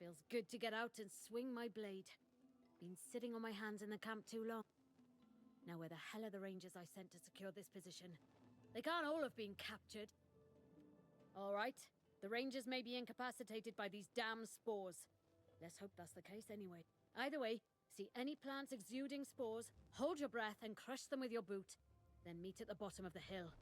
Feels good to get out and swing my blade. Been sitting on my hands in the camp too long. Now where the hell are the rangers I sent to secure this position? They can't all have been captured. Alright, the rangers may be incapacitated by these damn spores. Let's hope that's the case anyway. Either way, see any plants exuding spores, hold your breath and crush them with your boot. Then meet at the bottom of the hill.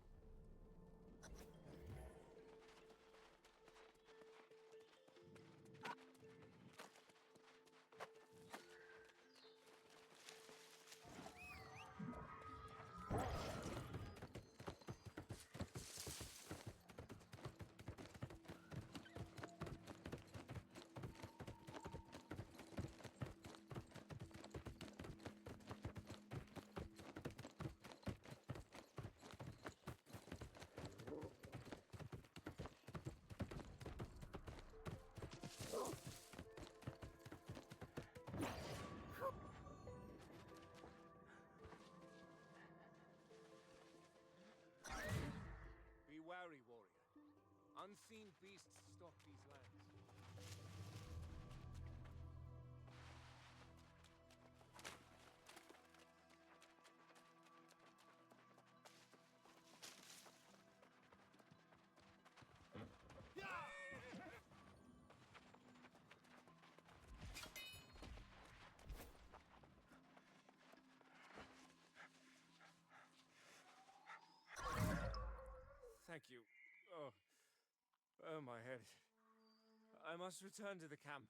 Be wary, warrior. Unseen beasts stalk these lands. Thank you. Oh, my head. I must return to the camp.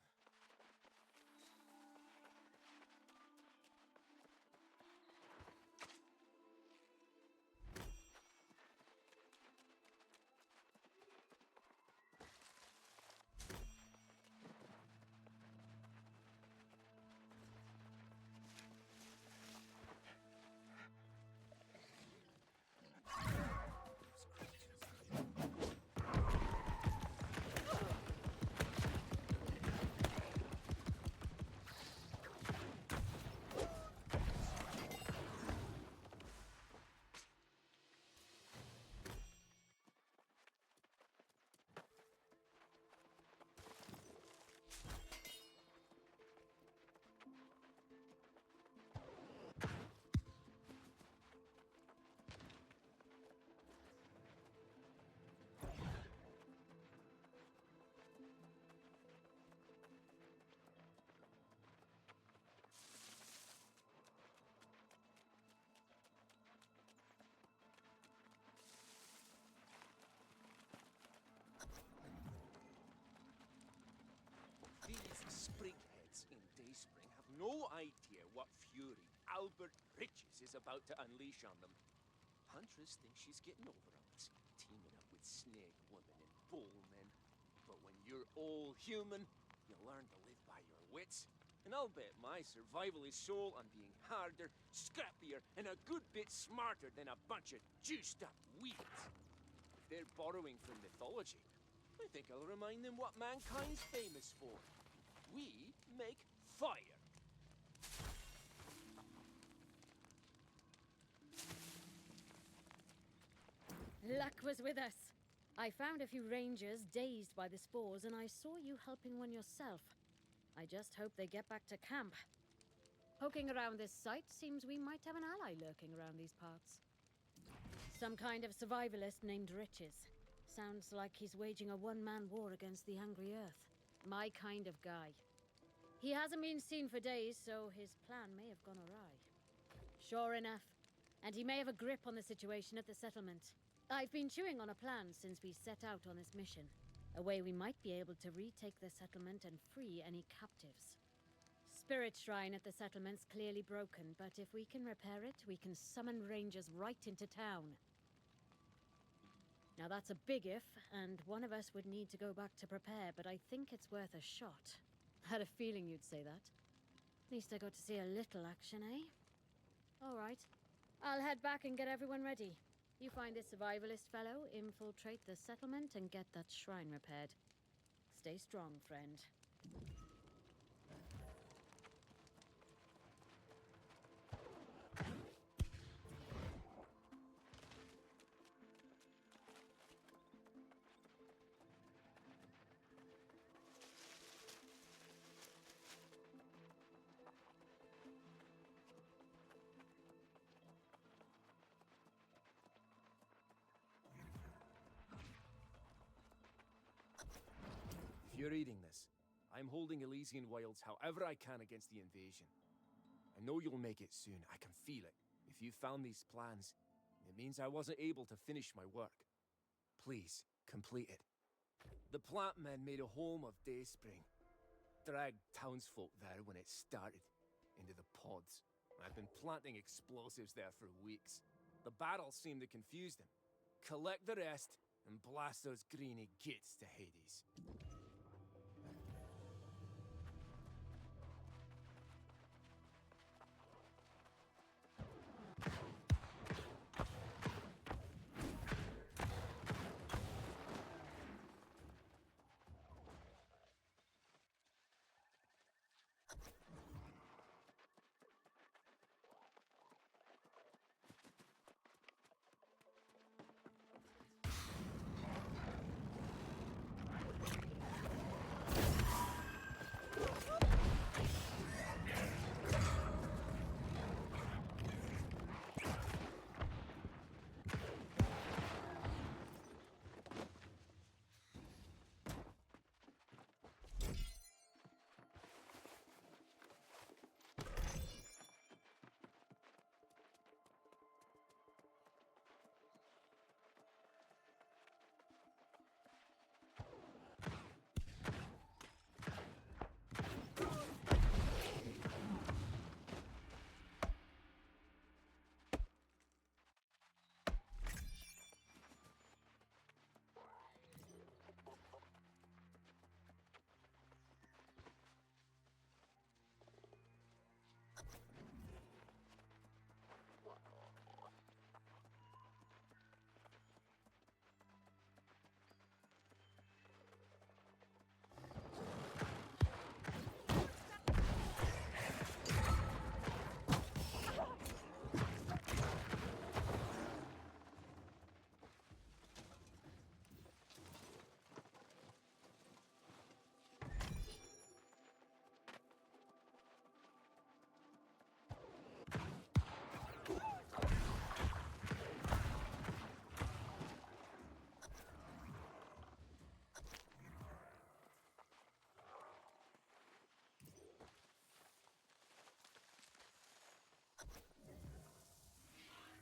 These sprigheads in Dayspring have no idea what fury Albert Riches is about to unleash on them. Huntress thinks she's getting over on us, teaming up with snake women and bull men. But when you're all human, you learn to live by your wits. And I'll bet my survival is sold on being harder, scrappier, and a good bit smarter than a bunch of juiced-up weeds. If they're borrowing from mythology, I think I'll remind them what mankind's famous for. We make fire. Luck was with us. I found a few rangers dazed by the spores, and I saw you helping one yourself. I just hope they get back to camp. Poking around this site, seems we might have an ally lurking around these parts. Some kind of survivalist named Riches. Sounds like he's waging a one-man war against the angry earth. My kind of guy. He hasn't been seen for days, so his plan may have gone awry. Sure enough. And he may have a grip on the situation at the settlement. I've been chewing on a plan since we set out on this mission. A way we might be able to retake the settlement and free any captives. Spirit shrine at the settlement's clearly broken, but if we can repair it, we can summon rangers right into town. Now that's a big if, and one of us would need to go back to prepare, but I think it's worth a shot. Had a feeling you'd say that. At least I got to see a little action, eh? Alright. I'll head back and get everyone ready. You find this survivalist fellow, infiltrate the settlement, and get that shrine repaired. Stay strong, friend. you're reading this, I'm holding Elysian Wilds however I can against the invasion. I know you'll make it soon, I can feel it. If you found these plans, it means I wasn't able to finish my work. Please, complete it. The plant men made a home of Dayspring. Dragged townsfolk there when it started, into the pods. I've been planting explosives there for weeks. The battle seemed to confuse them. Collect the rest, and blast those greeny gits to Hades.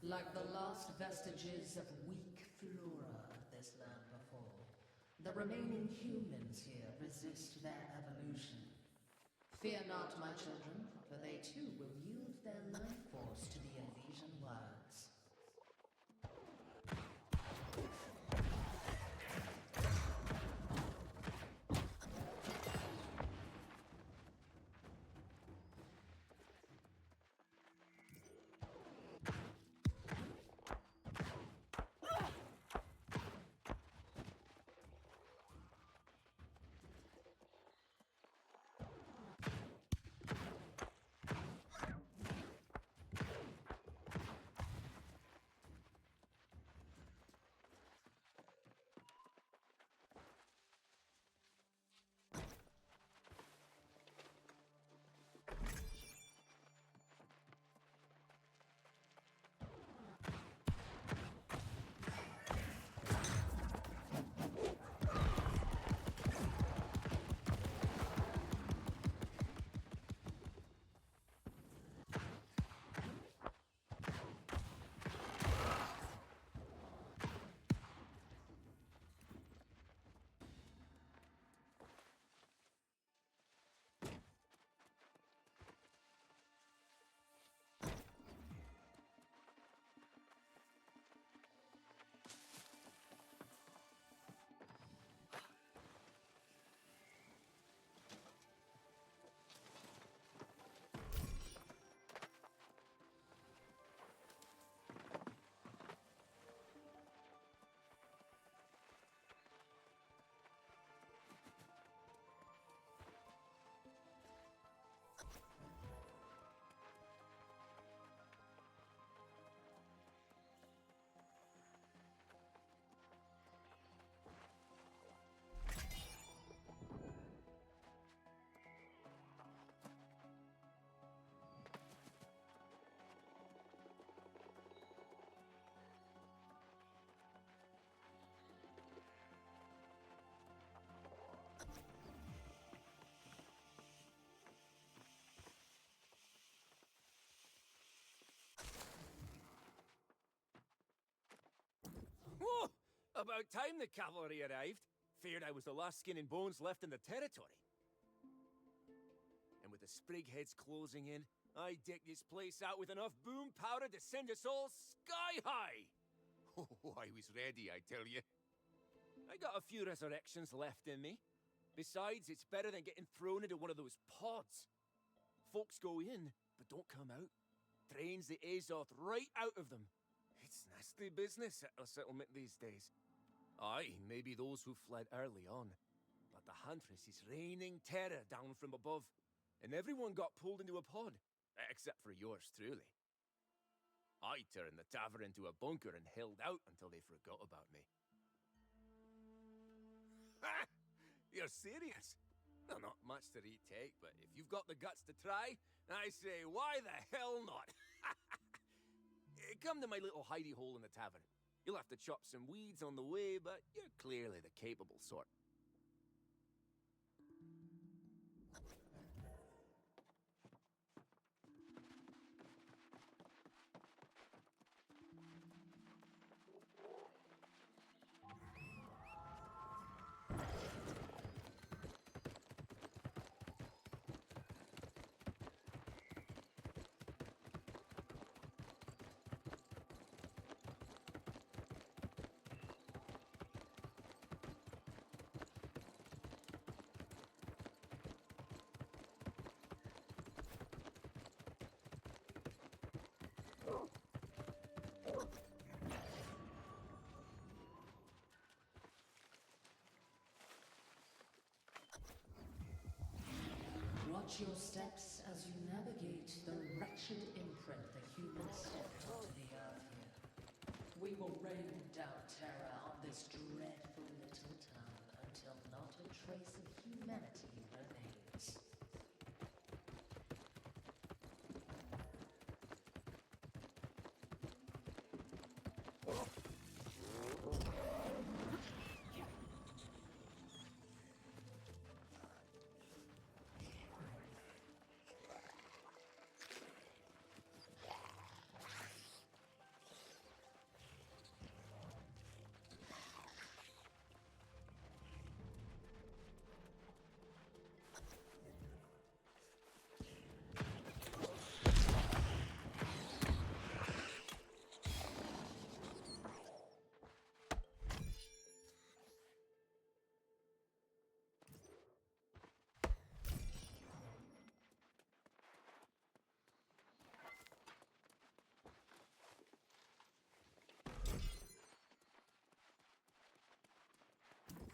Like the last vestiges of weak flora of this land before, the remaining humans here resist their evolution. Fear not, my children, for they too will yield their life force to the Elysian Wilds. About time the cavalry arrived. Feared I was the last skin and bones left in the territory. And with the Sprigheads closing in, I decked this place out with enough boom powder to send us all sky high! Oh, I was ready, I tell you. I got a few resurrections left in me. Besides, it's better than getting thrown into one of those pods. Folks go in, but don't come out. Drains the Azoth right out of them. It's nasty business at a settlement these days. Aye, maybe those who fled early on. But the Huntress is raining terror down from above. And everyone got pulled into a pod. Except for yours truly. I turned the tavern into a bunker and held out until they forgot about me. Ha! You're serious? Well, not much to retake, but if you've got the guts to try, I say, why the hell not? Come to my little hidey hole in the tavern. You'll have to chop some weeds on the way, but you're clearly the capable sort. Watch your steps as you navigate the wretched imprint the humans stepped onto the earth here. We will rain down terror on this dreadful little town until not a trace of humanity remains.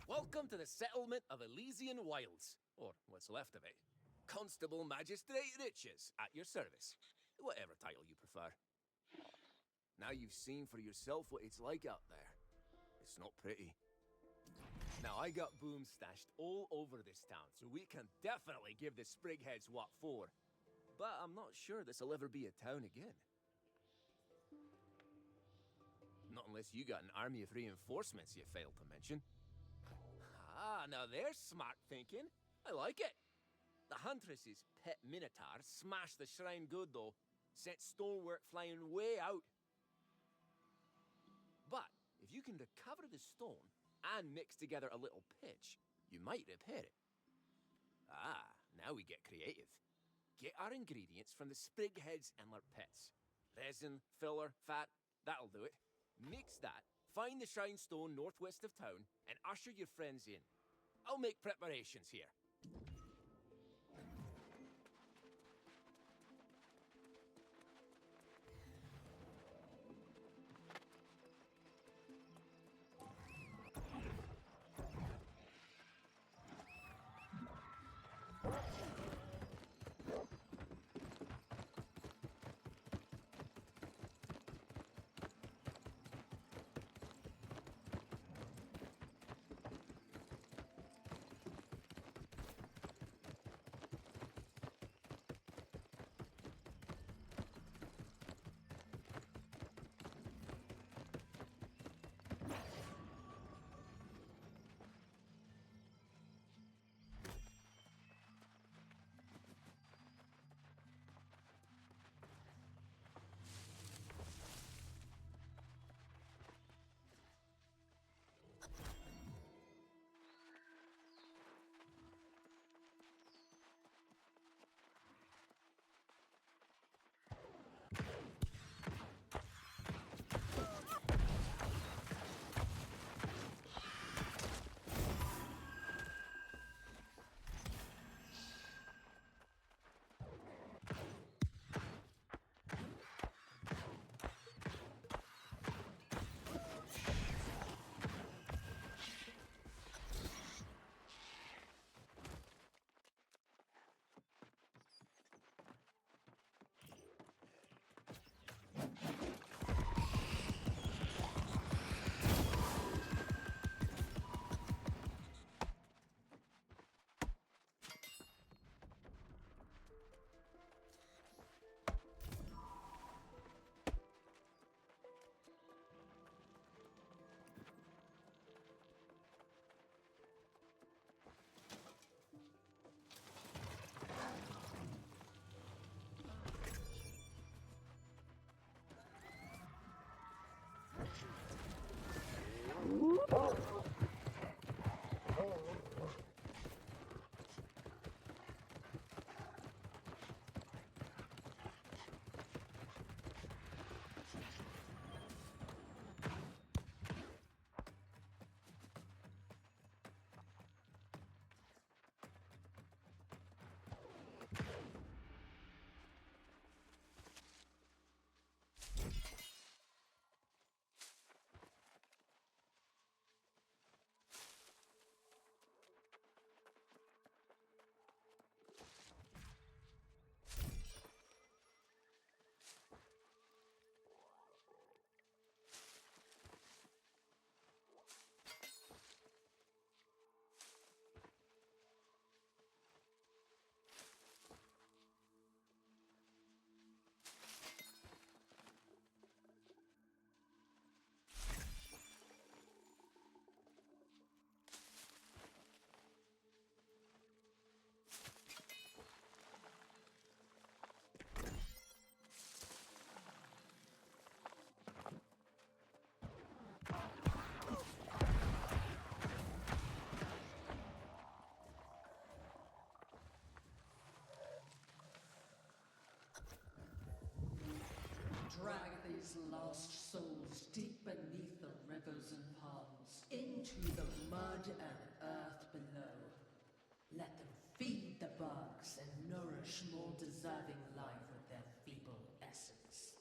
Welcome to the settlement of Elysian Wilds, or what's left of it. Constable Magistrate Riches, at your service. Whatever title you prefer. Now you've seen for yourself what it's like out there. It's not pretty. Now I got booms stashed all over this town, so we can definitely give the Sprigheads what for. But I'm not sure this'll ever be a town again. Not unless you got an army of reinforcements you failed to mention. Ah, now there's smart thinking. I like it. The Huntress's pet Minotaur smashed the shrine good, though. Sent stonework flying way out. But if you can recover the stone and mix together a little pitch, you might repair it. Ah, now we get creative. Get our ingredients from the Sprigheads and their pets. Resin, filler, fat, that'll do it. Mix that, find the shrine stone northwest of town, and usher your friends in. I'll make preparations here. Drag these lost souls deep beneath the rivers and ponds, into the mud and earth below. Let them feed the bugs and nourish more deserving life with their feeble essence.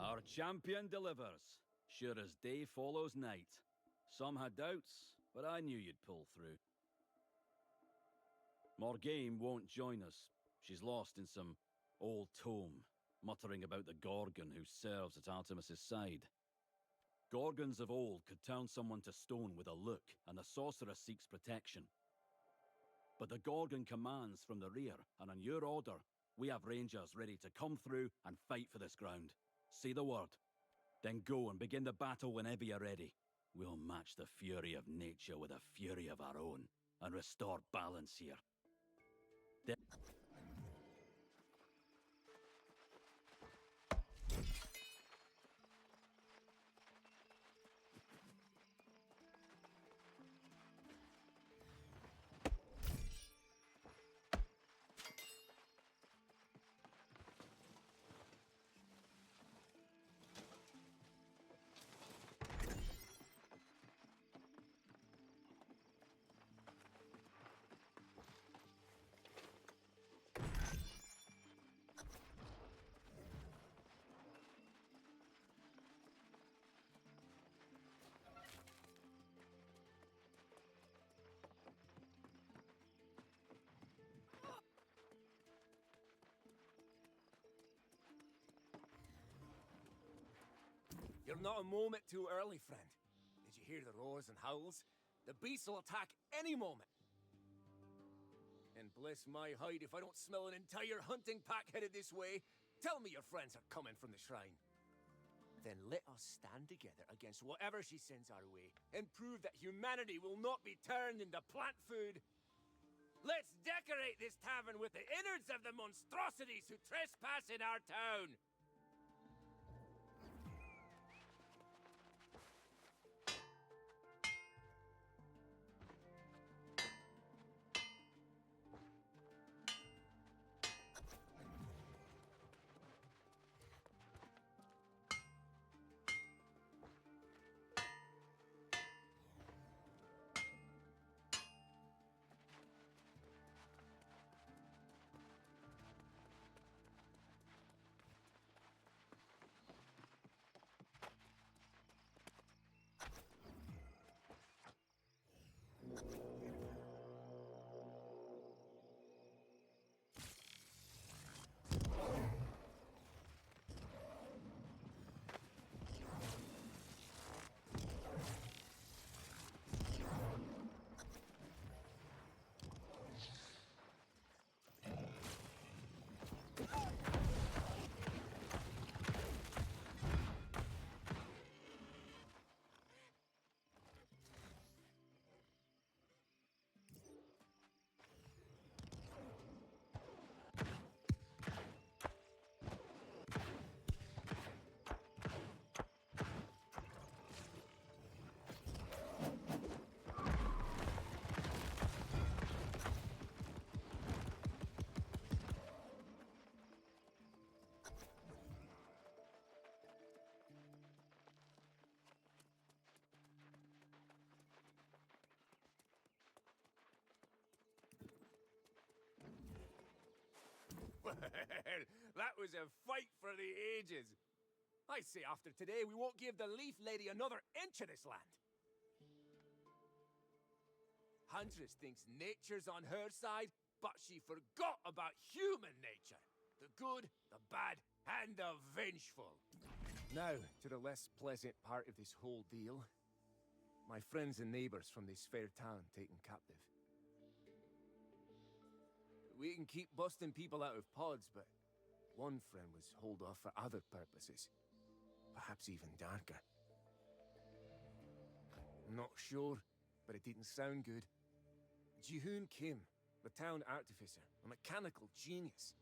Our champion delivers, sure as day follows night. Some had doubts, but I knew you'd pull through. Morgane won't join us. She's lost in some old tome, muttering about the Gorgon who serves at Artemis's side. Gorgons of old could turn someone to stone with a look, and the sorcerer seeks protection. But the Gorgon commands from the rear, and on your order, we have rangers ready to come through and fight for this ground. Say the word. Then go and begin the battle whenever you're ready. We'll match the fury of nature with a fury of our own, and restore balance here. You're not a moment too early, friend. Did you hear the roars and howls? The beasts will attack any moment. And bless my hide if I don't smell an entire hunting pack headed this way. Tell me your friends are coming from the shrine. Then let us stand together against whatever she sends our way and prove that humanity will not be turned into plant food. Let's decorate this tavern with the innards of the monstrosities who trespass in our town. Well, that was a fight for the ages. I say after today, we won't give the Leaf Lady another inch of this land. Huntress thinks nature's on her side, but she forgot about human nature. The good, the bad, and the vengeful. Now, to the less pleasant part of this whole deal. My friends and neighbors from this fair town taken captive. We can keep busting people out of pods, but one friend was holed off for other purposes. Perhaps even darker. I'm not sure, but it didn't sound good. Jihoon Kim, the town artificer, a mechanical genius.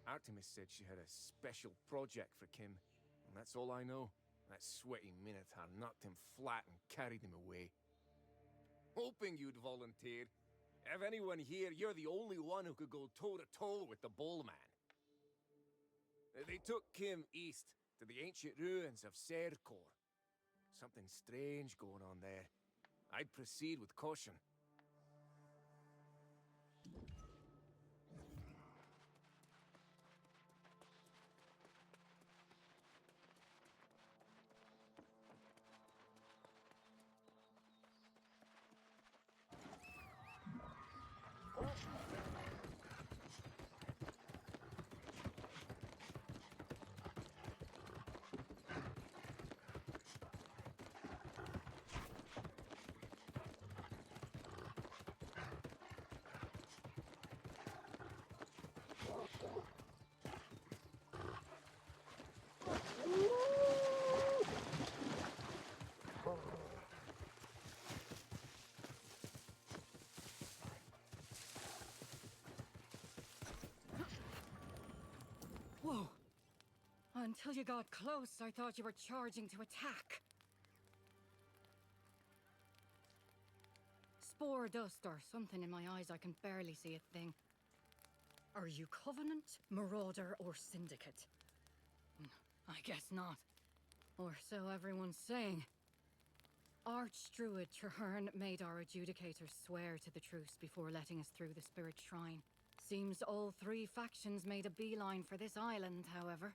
Artemis said she had a special project for Kim, and that's all I know. That sweaty Minotaur knocked him flat and carried him away. Hoping you'd volunteer. Of anyone here, you're the only one who could go toe-to-toe with the Bull Man. They took Kim east to the ancient ruins of Serkor. Something strange going on there. I'd proceed with caution. Whoa! Until you got close, I thought you were charging to attack. Spore dust or something in my eyes, I can barely see a thing. Are you Covenant, Marauder, or Syndicate? I guess not. Or so everyone's saying. Archdruid Traherne made our adjudicators swear to the truce before letting us through the Spirit Shrine. Seems all three factions made a beeline for this island, however.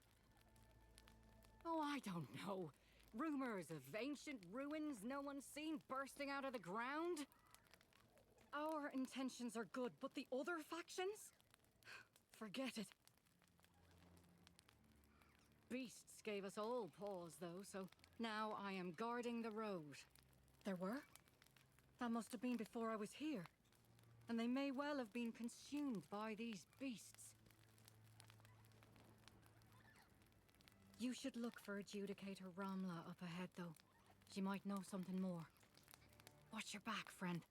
Oh, I don't know. Rumors of ancient ruins no one's seen bursting out of the ground? Our intentions are good, but the other factions? Forget it. beasts gave us all pause, though, so now I am guarding the road. There were? That must have been before I was here. And they may well have been consumed by these beasts. You should look for Adjudicator Ramla up ahead, though. She might know something more. Watch your back, friend.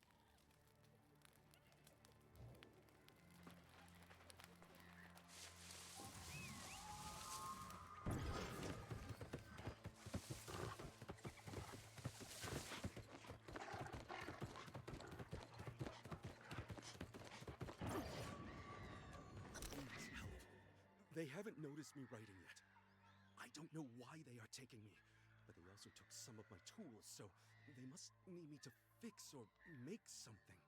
They haven't noticed me writing yet. I don't know why they are taking me, but they also took some of my tools, so they must need me to fix or make something.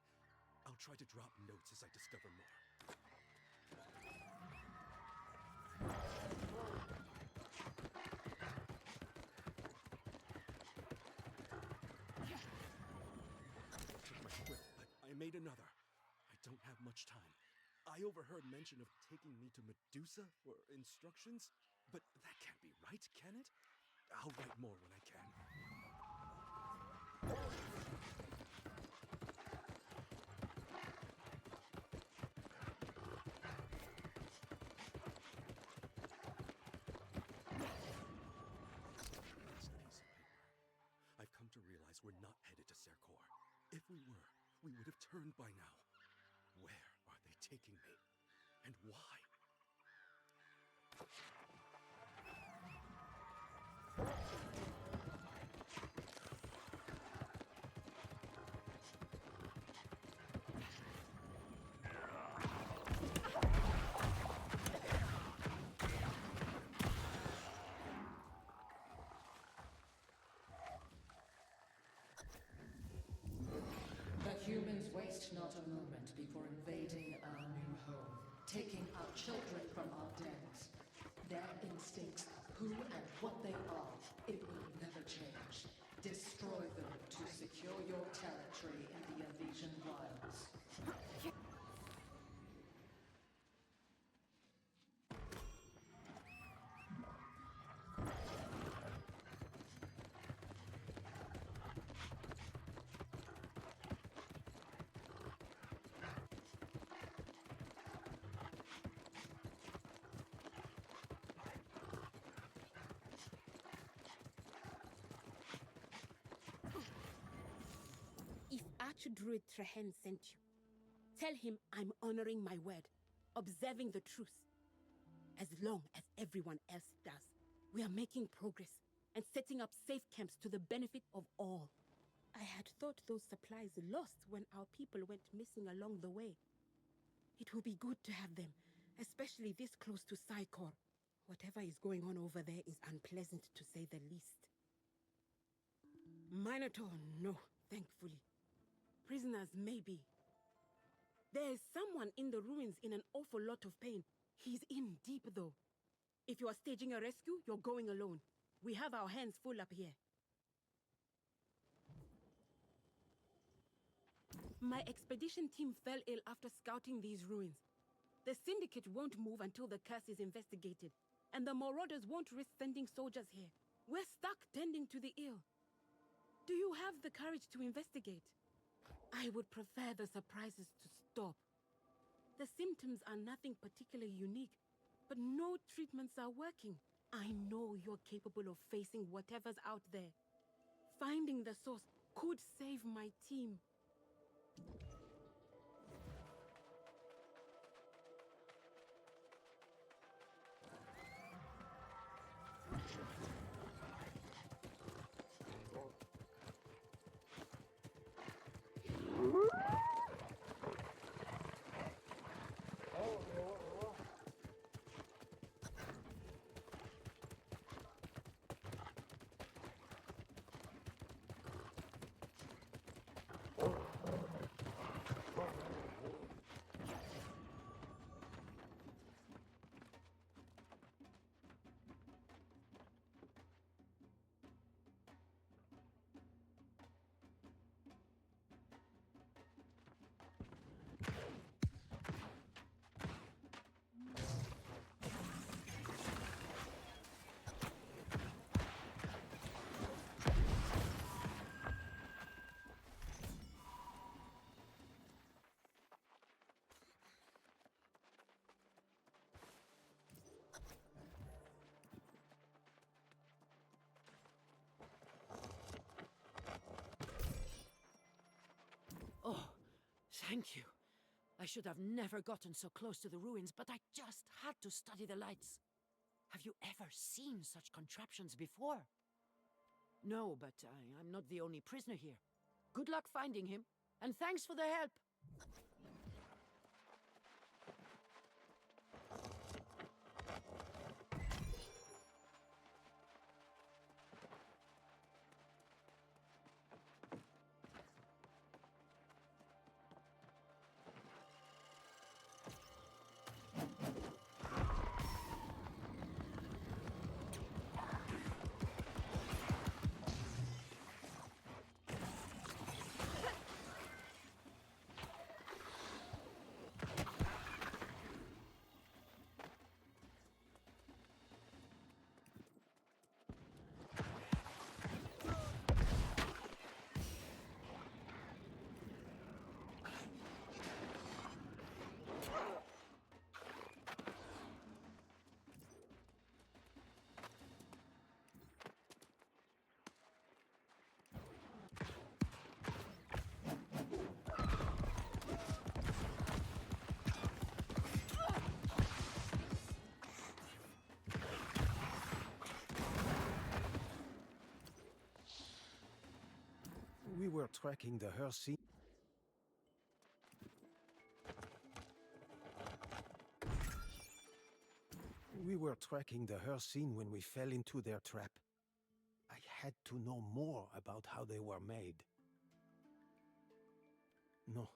I'll try to drop notes as I discover more. I took my quill, but I made another. I don't have much time. I overheard mention of taking me to Medusa for instructions, but that can't be right, can it? I'll write more when I can. Last piece of paper. I've come to realize we're not headed to Serkor. If we were, we would have turned by now. Where are they taking me? And why? The humans waste not a moment before invading our new home, taking our children from our dens. Their instincts, who and what they are, it will never change. Destroy them to secure your territory in the Elysian Wilds. If Archdruid Trehen sent you, tell him I'm honoring my word, observing the truce. As long as everyone else does, we are making progress and setting up safe camps to the benefit of all. I had thought those supplies lost when our people went missing along the way. It will be good to have them, especially this close to Psychor. Whatever is going on over there is unpleasant to say the least. Minotaur, no, thankfully. Prisoners, maybe. There is someone in the ruins in an awful lot of pain. He's in deep, though. If you are staging a rescue, you're going alone. We have our hands full up here. My expedition team fell ill after scouting these ruins. The Syndicate won't move until the curse is investigated, and the Marauders won't risk sending soldiers here. We're stuck tending to the ill. Do you have the courage to investigate? I would prefer the surprises to stop. The symptoms are nothing particularly unique, but no treatments are working. I know you're capable of facing whatever's out there. Finding the source could save my team. Thank you. I should have never gotten so close to the ruins, but I just had to study the lights. Have you ever seen such contraptions before? No, but I'm not the only prisoner here. Good luck finding him, and thanks for the help. We were tracking the Hersey. We were tracking the Hersey when we fell into their trap. I had to know more about how they were made. No,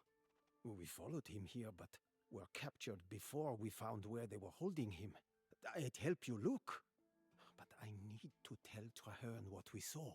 we followed him here, but were captured before we found where they were holding him. I'd help you look, but I need to tell Traherne what we saw.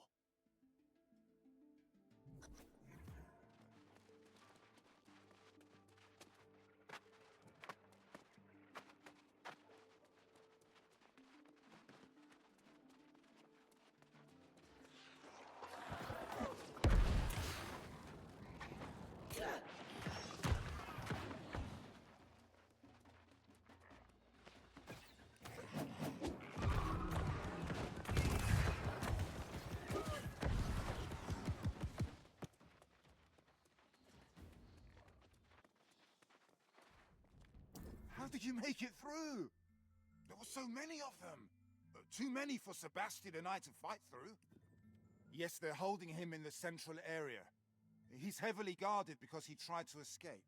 How did you make it through? There were so many of them. Too many for Sebastian and I to fight through. Yes, they're holding him in the central area. He's heavily guarded because he tried to escape.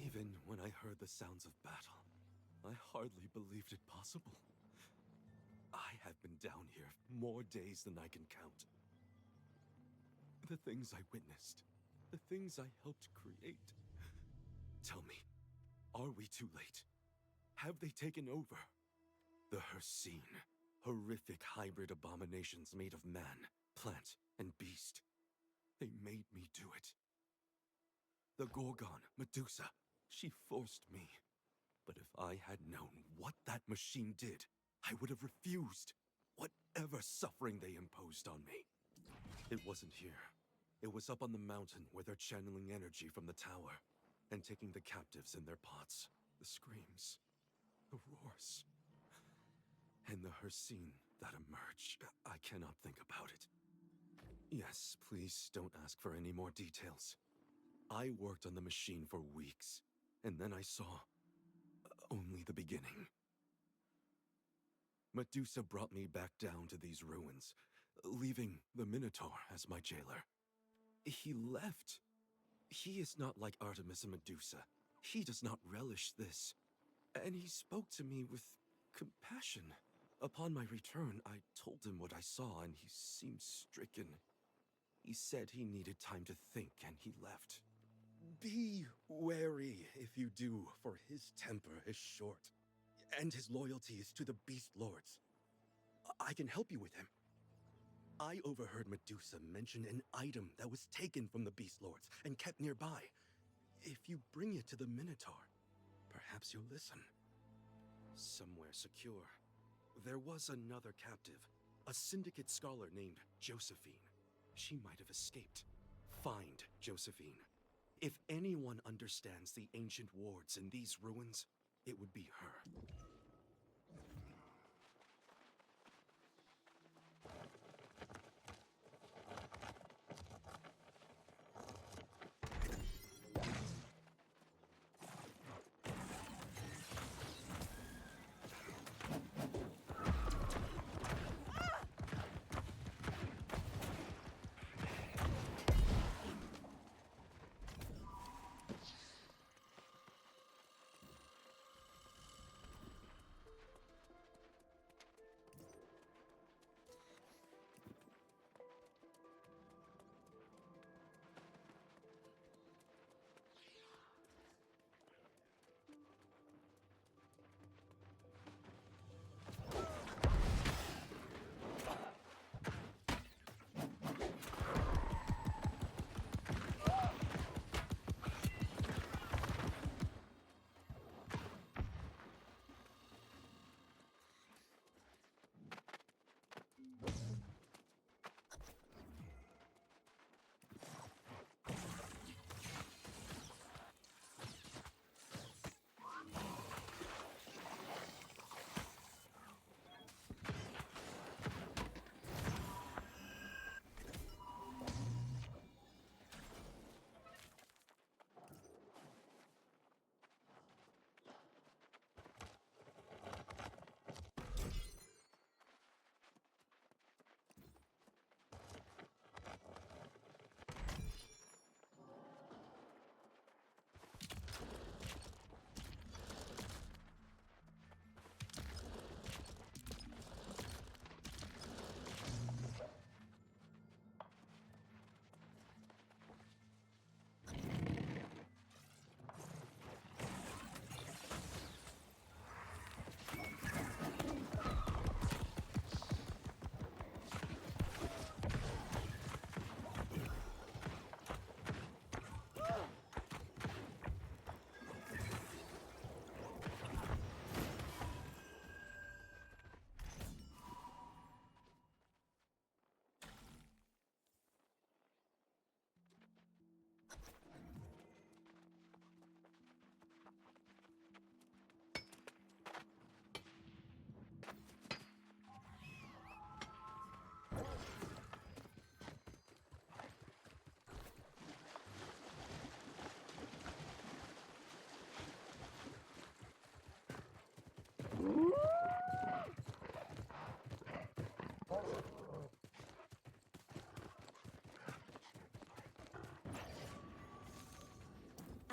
Even when I heard the sounds of battle, I hardly believed it possible. I have been down here more days than I can count. The things I witnessed, the things I helped create. Tell me, are we too late? Have they taken over? The Herseen, horrific hybrid abominations made of man, plant, and beast. They made me do it. The Gorgon, Medusa, she forced me. But if I had known what that machine did, I would have refused whatever suffering they imposed on me. It wasn't here. It was up on the mountain where they're channeling energy from the tower and taking the captives in their pots. The screams, the roars, and the Herseen that emerge. I cannot think about it. Yes, please don't ask for any more details. I worked on the machine for weeks, and then I saw only the beginning. Medusa brought me back down to these ruins, leaving the Minotaur as my jailer. He left. He is not like Artemis and Medusa. He does not relish this. And he spoke to me with compassion. Upon my return, I told him what I saw, and he seemed stricken. He said he needed time to think, and he left. Be wary if you do, for his temper is short, and his loyalty is to the Beast Lords. I can help you with him. I overheard Medusa mention an item that was taken from the Beast Lords and kept nearby. If you bring it to the Minotaur, perhaps you'll listen. Somewhere secure, there was another captive, a Syndicate scholar named Josephine. She might have escaped. Find Josephine. If anyone understands the ancient wards in these ruins, it would be her.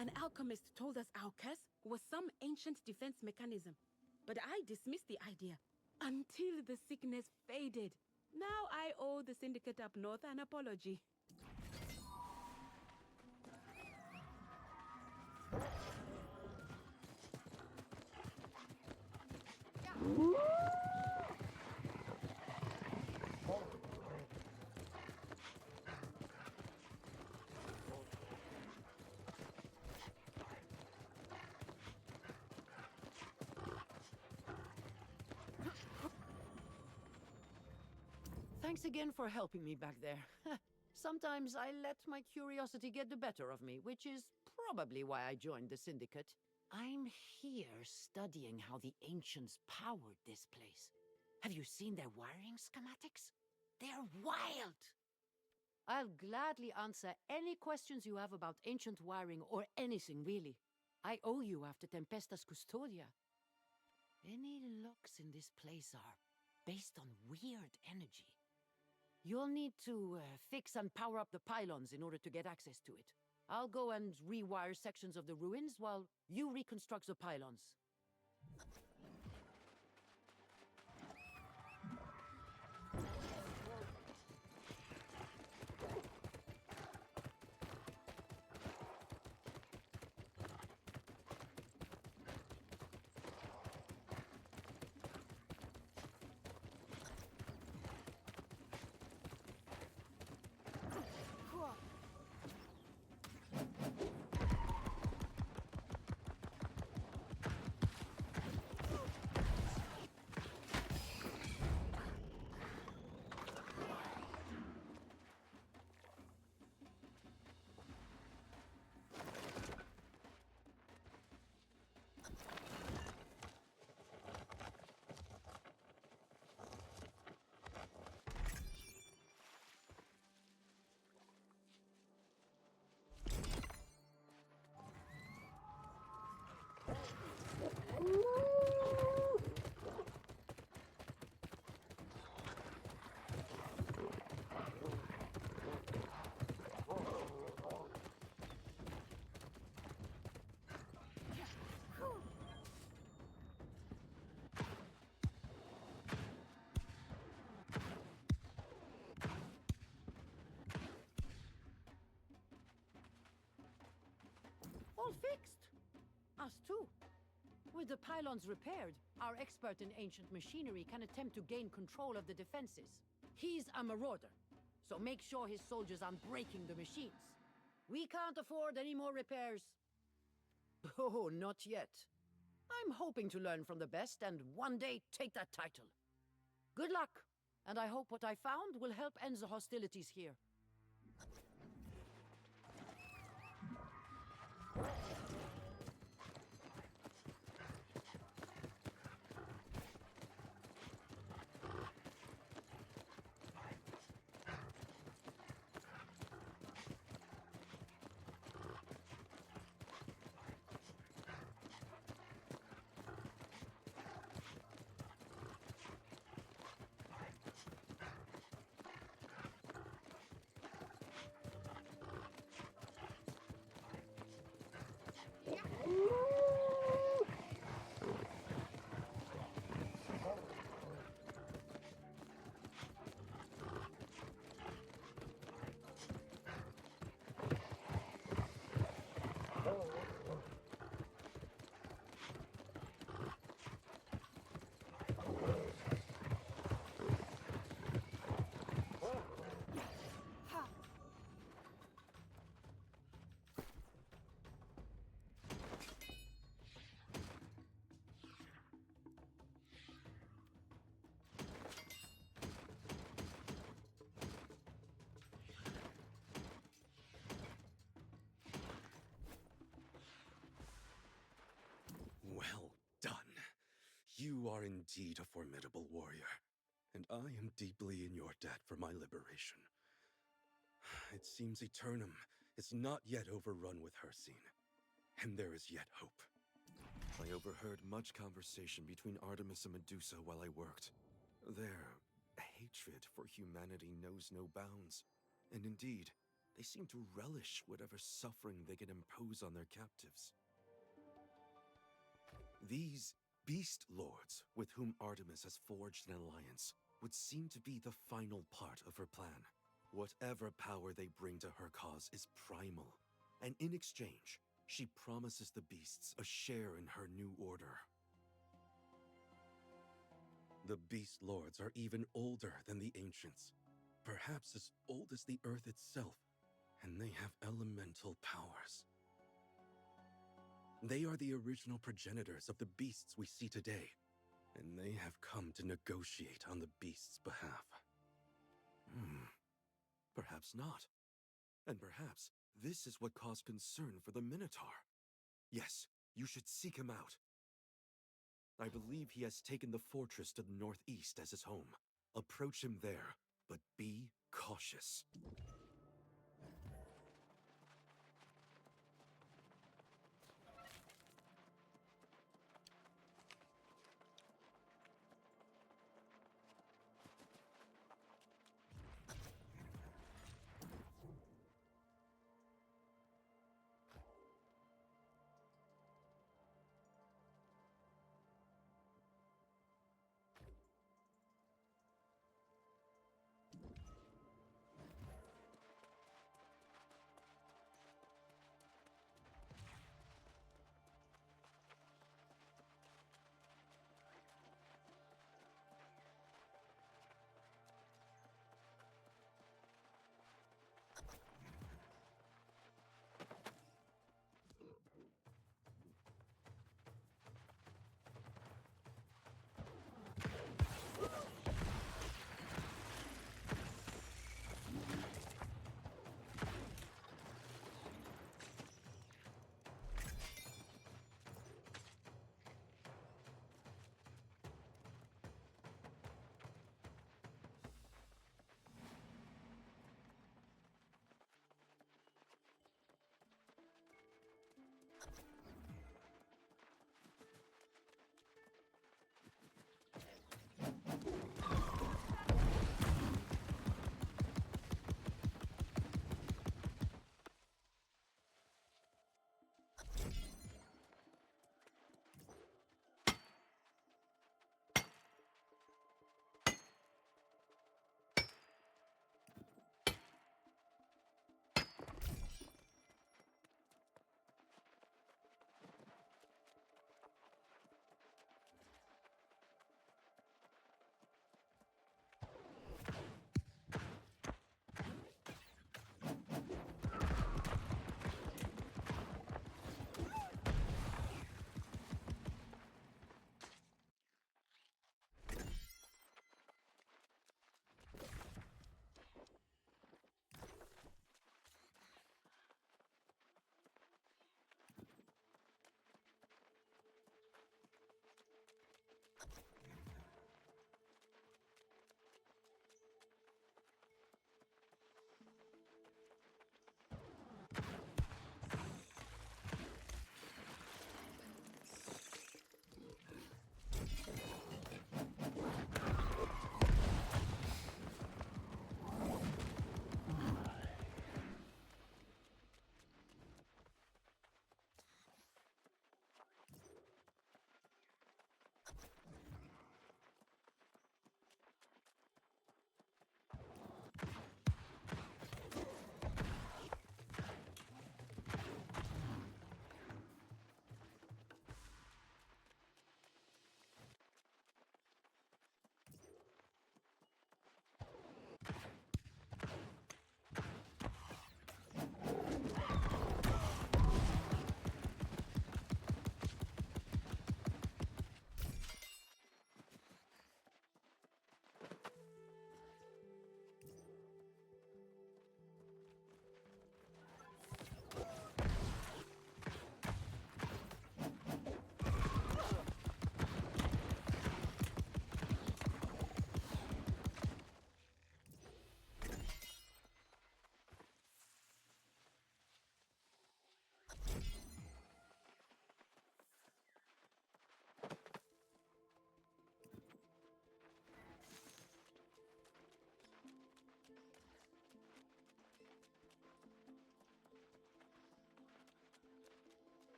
An alchemist told us our curse was some ancient defense mechanism, but I dismissed the idea until the sickness faded. Now I owe the Syndicate up north an apology. Thanks again for helping me back there. Sometimes I let my curiosity get the better of me, which is probably why I joined the Syndicate. I'm here studying how the ancients powered this place. Have you seen their wiring schematics? They're wild! I'll gladly answer any questions you have about ancient wiring or anything, really. I owe you after Tempestas Custodia. Any locks in this place are based on weird energy. You'll need to fix and power up the pylons in order to get access to it. I'll go and rewire sections of the ruins while you reconstruct the pylons. all fixed. Us too. With the pylons repaired, our expert in ancient machinery can attempt to gain control of the defenses. He's a marauder, so make sure his soldiers aren't breaking the machines. We can't afford any more repairs. Oh, not yet. I'm hoping to learn from the best and one day take that title. Good luck, and I hope what I found will help end the hostilities here. Well done. You are indeed a formidable warrior, and I am deeply in your debt for my liberation. It seems Eternum is not yet overrun with Hircine, and there is yet hope. I overheard much conversation between Artemis and Medusa while I worked. Their hatred for humanity knows no bounds, and indeed, they seem to relish whatever suffering they can impose on their captives. These Beast Lords, with whom Artemis has forged an alliance, would seem to be the final part of her plan. Whatever power they bring to her cause is primal, and in exchange, she promises the beasts a share in her new order. The Beast Lords are even older than the Ancients, perhaps as old as the Earth itself, and they have elemental powers. They are the original progenitors of the beasts we see today, and they have come to negotiate on the beasts' behalf. Perhaps not. And perhaps this is what caused concern for the Minotaur. Yes, you should seek him out. I believe he has taken the fortress to the northeast as his home. Approach him there, but be cautious.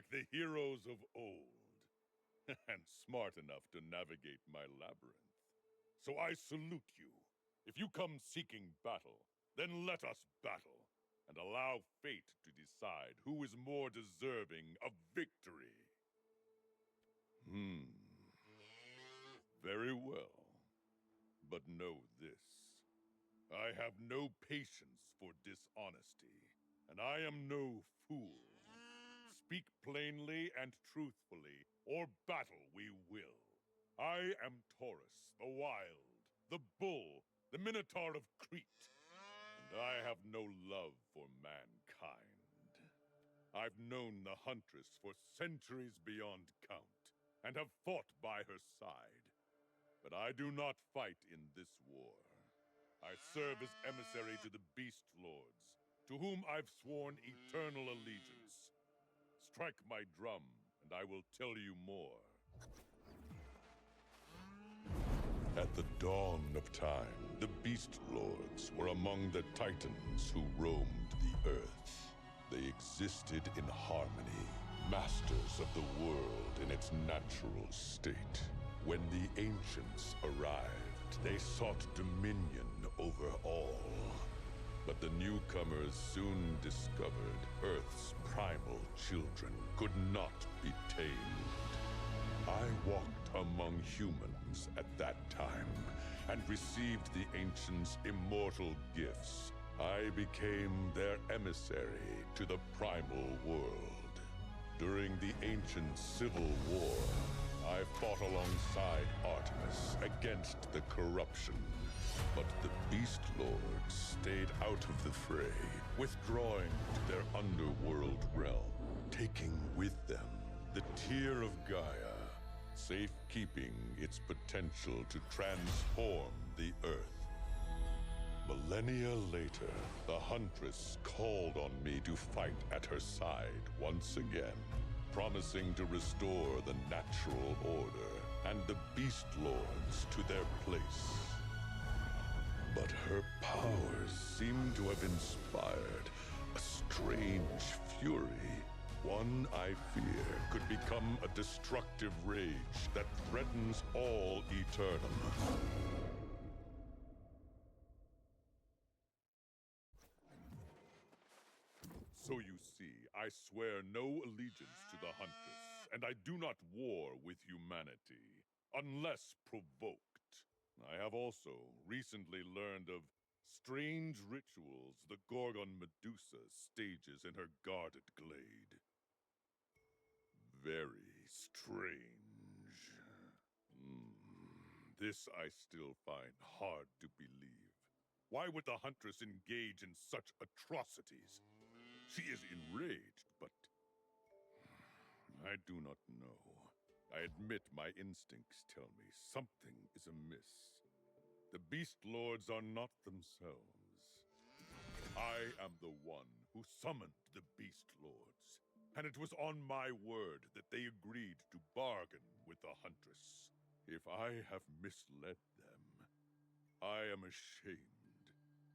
like the heroes of old, and smart enough to navigate my labyrinth. So I salute you. If you come seeking battle, then let us battle, and allow fate to decide who is more deserving of victory. Very well. But know this. I have no patience for dishonesty, and I am no fool. Speak plainly and truthfully, or battle we will. I am Taurus, the Wild, the Bull, the Minotaur of Crete, and I have no love for mankind. I've known the Huntress for centuries beyond count, and have fought by her side. But I do not fight in this war. I serve as emissary to the Beast Lords, to whom I've sworn eternal allegiance. Strike my drum, and I will tell you more. At the dawn of time, the Beast Lords were among the Titans who roamed the earth. They existed in harmony, masters of the world in its natural state. When the ancients arrived, they sought dominion over all. But the newcomers soon discovered Earth's primal children could not be tamed. I walked among humans at that time, and received the ancients' immortal gifts. I became their emissary to the primal world. During the ancient civil war, I fought alongside Artemis against the corruption. But the Beast Lords stayed out of the fray, withdrawing to their underworld realm, taking with them the Tear of Gaia, safekeeping its potential to transform the Earth. Millennia later, the Huntress called on me to fight at her side once again, promising to restore the natural order and the Beast Lords to their place. But her powers seem to have inspired a strange fury. One I fear could become a destructive rage that threatens all Eternum. So you see, I swear no allegiance to the Huntress, and I do not war with humanity, unless provoked. I have also recently learned of strange rituals the Gorgon Medusa stages in her guarded glade. Very strange. This I still find hard to believe. Why would the Huntress engage in such atrocities? She is enraged, but I do not know. I admit my instincts tell me something is amiss. The Beast Lords are not themselves. I am the one who summoned the Beast Lords, and it was on my word that they agreed to bargain with the Huntress. If I have misled them, I am ashamed.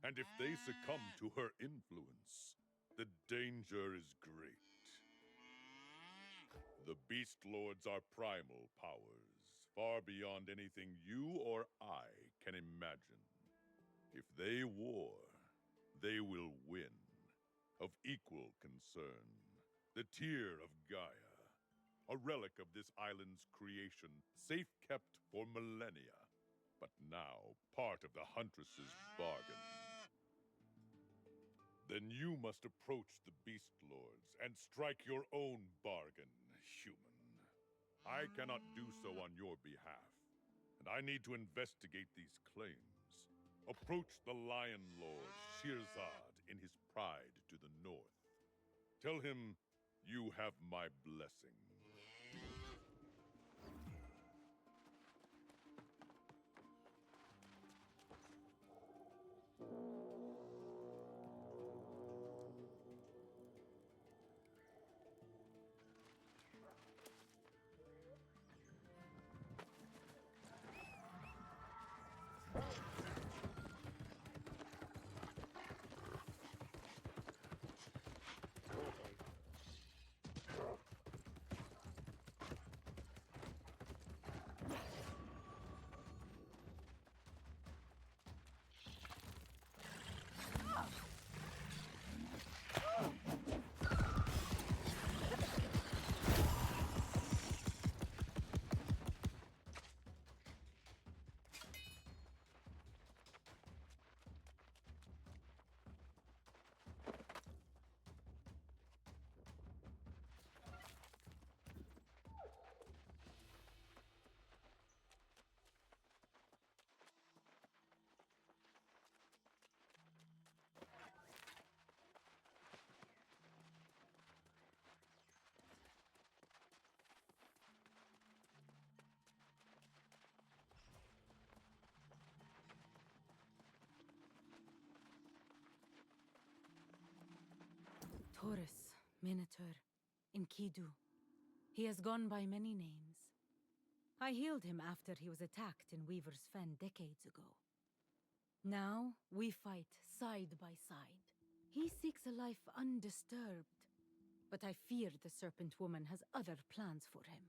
And if they succumb to her influence, the danger is great. The Beast Lords are primal powers, far beyond anything you or I can imagine. If they war, they will win. Of equal concern, the Tear of Gaia, a relic of this island's creation, safe-kept for millennia, but now part of the Huntress's bargain. Then you must approach the Beast Lords and strike your own bargain, human. I cannot do so on your behalf, and I need to investigate these claims. Approach the Lion Lord, Shirzad, in his pride to the north. Tell him you have my blessing. Horus, Minotaur, Enkidu. He has gone by many names. I healed him after he was attacked in Weaver's Fen decades ago. Now, we fight side by side. He seeks a life undisturbed, but I fear the Serpent Woman has other plans for him.